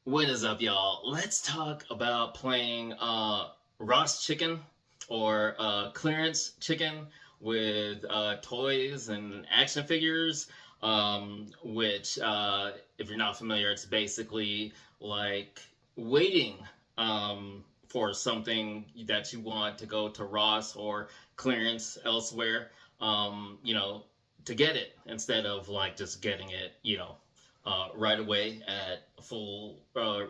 What is up, y'all? Let's talk about playing Ross Chicken or clearance chicken with toys and action figures. Which, if you're not familiar, it's basically like waiting for something that you want to go to Ross or clearance elsewhere, to get it instead of like just getting it, right away at full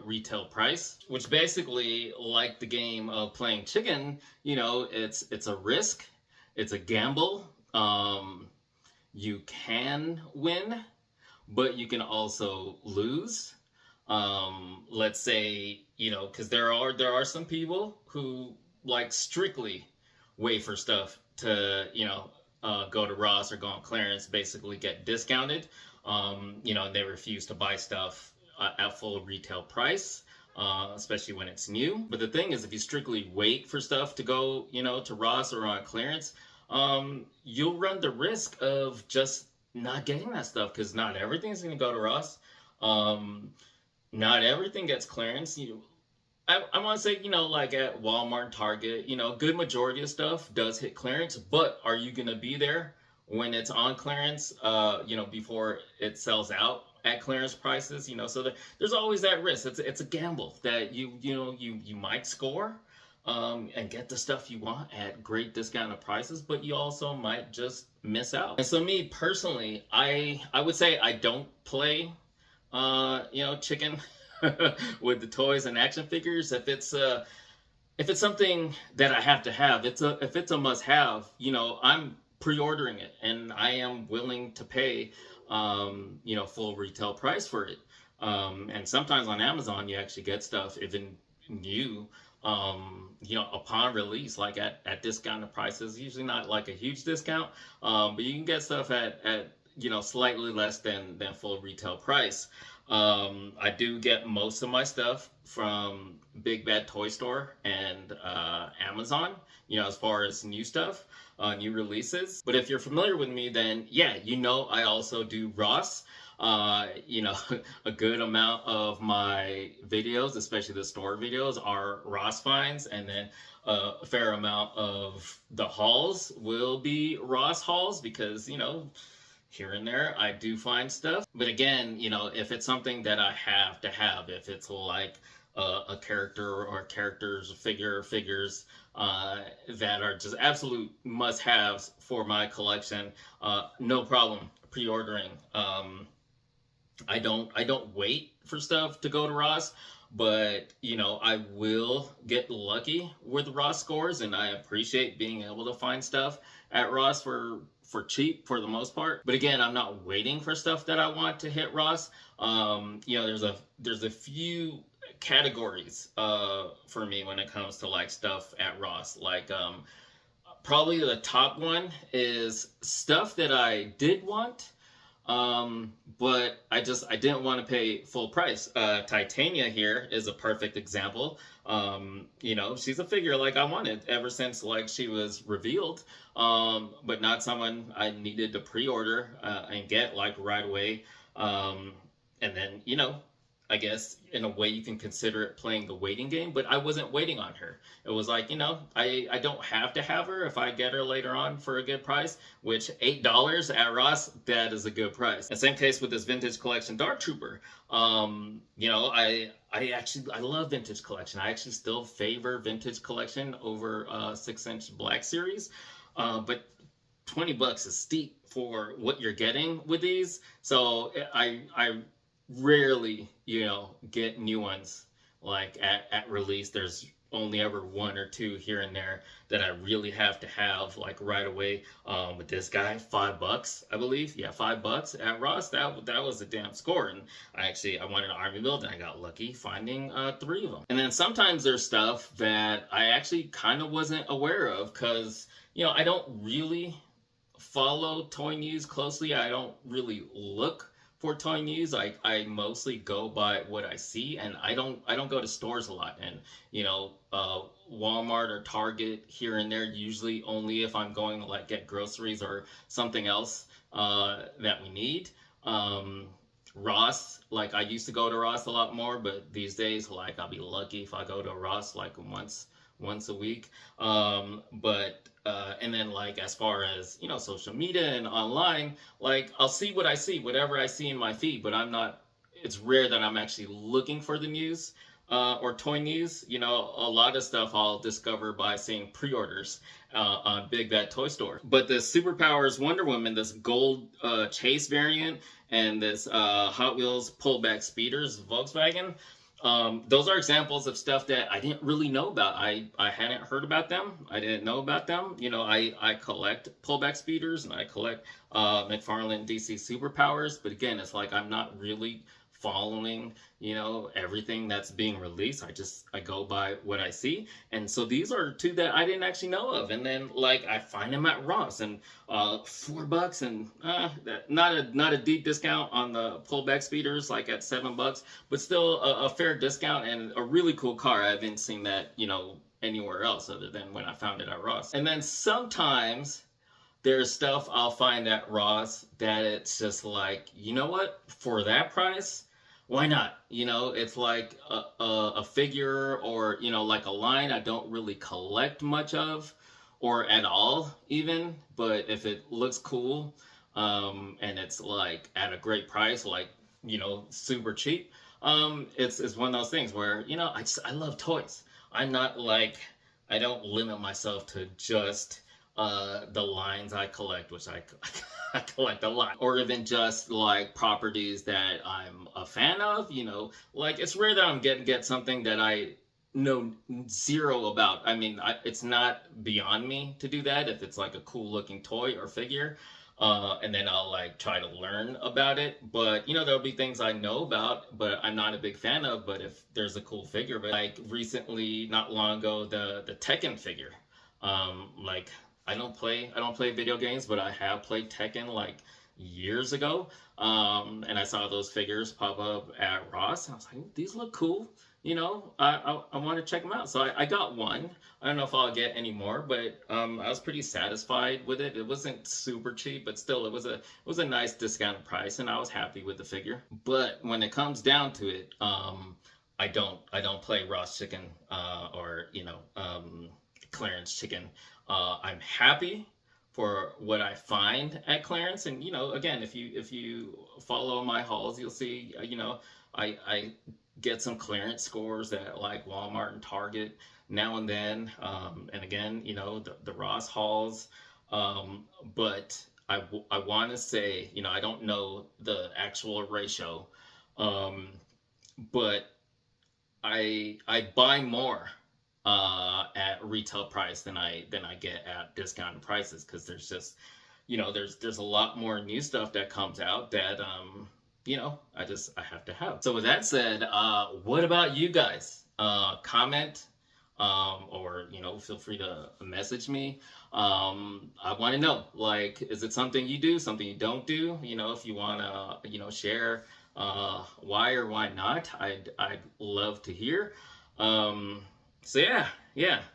retail price, which basically, like the game of playing chicken, it's a risk, it's a gamble. You can win, but you can also lose. Let's say, because there are some people who like strictly wait for stuff to go to Ross or go on clearance, basically get discounted. And they refuse to buy stuff at full retail price. Especially when it's new. But the thing is, if you strictly wait for stuff to go, to Ross or on clearance, you'll run the risk of just not getting that stuff because not everything's going to go to Ross. Um, Not everything gets clearance. I want to say, like at Walmart, Target, good majority of stuff does hit clearance, but are you going to be there when it's on clearance, before it sells out at clearance prices, so there's always that risk. It's a gamble that you might score, and get the stuff you want at great discounted prices, but you also might just miss out. And so me personally, I would say I don't play chicken with the toys and action figures. If it's something that I have to have, if it's a must have, I'm pre-ordering it and I am willing to pay full retail price for it. And sometimes on Amazon you actually get stuff even new, upon release, like at discounted prices, usually not like a huge discount, but you can get stuff at slightly less than full retail price. I do get most of my stuff from Big Bad Toy Store and Amazon, as far as new stuff, new releases. But if you're familiar with me, then yeah, I also do Ross. A good amount of my videos, especially the store videos, are Ross finds, and then a fair amount of the hauls will be Ross hauls because, here and there I do find stuff. But again, if it's something that I have to have, if it's like a character or characters, figures that are just absolute must-haves for my collection, no problem pre-ordering. I don't wait for stuff to go to Ross, but I will get lucky with Ross scores, and I appreciate being able to find stuff at Ross for cheap for the most part. But again, I'm not waiting for stuff that I want to hit Ross. There's a few categories for me when it comes to like stuff at Ross. Like probably the top one is stuff that I did want, but I didn't want to pay full price. Titania here is a perfect example. She's a figure like I wanted ever since like she was revealed, but not someone I needed to pre-order and get like right away. And then I guess in a way you can consider it playing the waiting game, but I wasn't waiting on her. It was like, I don't have to have her if I get her later on for a good price, which $8 at Ross, that is a good price. And same case with this vintage collection Dark Trooper. I love vintage collection. I actually still favor vintage collection over 6-inch Black Series. But $20 is steep for what you're getting with these. So I rarely, get new ones like at release. There's only ever one or two here and there that I really have to have like right away. With this guy, $5, I believe. Yeah, $5 at Ross. That was a damn score. And I wanted an army build, and I got lucky finding three of them. And then sometimes there's stuff that I actually kind of wasn't aware of because I don't really follow toy news closely. I don't really look for toy news. I mostly go by what I see, and I don't go to stores a lot. And Walmart or Target here and there, usually only if I'm going to like get groceries or something else that we need. Ross, like I used to go to Ross a lot more, but these days, like I'll be lucky if I go to Ross like once a week. But and then like as far as social media and online, like I'll see what I see, whatever I see in my feed, but I'm not. It's rare that I'm actually looking for the news. Or toy news, a lot of stuff I'll discover by seeing pre-orders on Big Bad Toy Store. But the Superpowers Wonder Woman, this gold chase variant, and this Hot Wheels pullback speeders Volkswagen, those are examples of stuff that I didn't really know about. I hadn't heard about them. I didn't know about them. I collect pullback speeders and I collect McFarlane DC Superpowers, but again, it's like I'm not really following everything that's being released. I go by what I see, and so these are two that I didn't actually know of, and then like I find them at Ross, and $4, and not a deep discount on the pullback speeders, like at $7, but still a fair discount and a really cool car. I haven't seen that anywhere else other than when I found it at Ross. And then sometimes there's stuff I'll find at Ross that it's just like, you know what, for that price, why not? It's like a figure, or like a line I don't really collect much of or at all even, but if it looks cool, and it's like at a great price, like super cheap, it's one of those things where I love toys. I'm not like, I don't limit myself to just the lines I collect, which I collect a lot, or even just like properties that I'm a fan of. Like it's rare that I'm get something that I know zero about. I mean, it's not beyond me to do that if it's like a cool looking toy or figure. And then I'll like try to learn about it. But there'll be things I know about, but I'm not a big fan of. But if there's a cool figure, but like recently, not long ago, the Tekken figure, like I don't play video games, but I have played Tekken like years ago. And I saw those figures pop up at Ross, and I was like, these look cool. I want to check them out. So I got one. I don't know if I'll get any more, but I was pretty satisfied with it. It wasn't super cheap, but still it was a nice discounted price, and I was happy with the figure. But when it comes down to it, I don't play Ross Chicken, or clearance chicken. I'm happy for what I find at clearance, and again, if you follow my hauls, you'll see I get some clearance scores at like Walmart and Target now and then, and again the Ross hauls, but I want to say I don't know the actual ratio, but I buy more at retail price than I get at discounted prices, because there's just there's a lot more new stuff that comes out that I have to have. So with that said, what about you guys? Comment, or feel free to message me. I want to know, like, is it something you do, something you don't do? If you want to share why or why not, I'd love to hear. So yeah.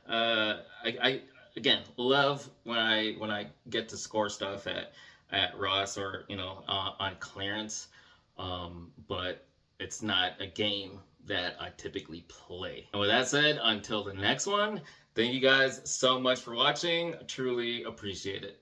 I again love when I get to score stuff at Ross, or on clearance, but it's not a game that I typically play. And with that said, until the next one, thank you guys so much for watching. I truly appreciate it.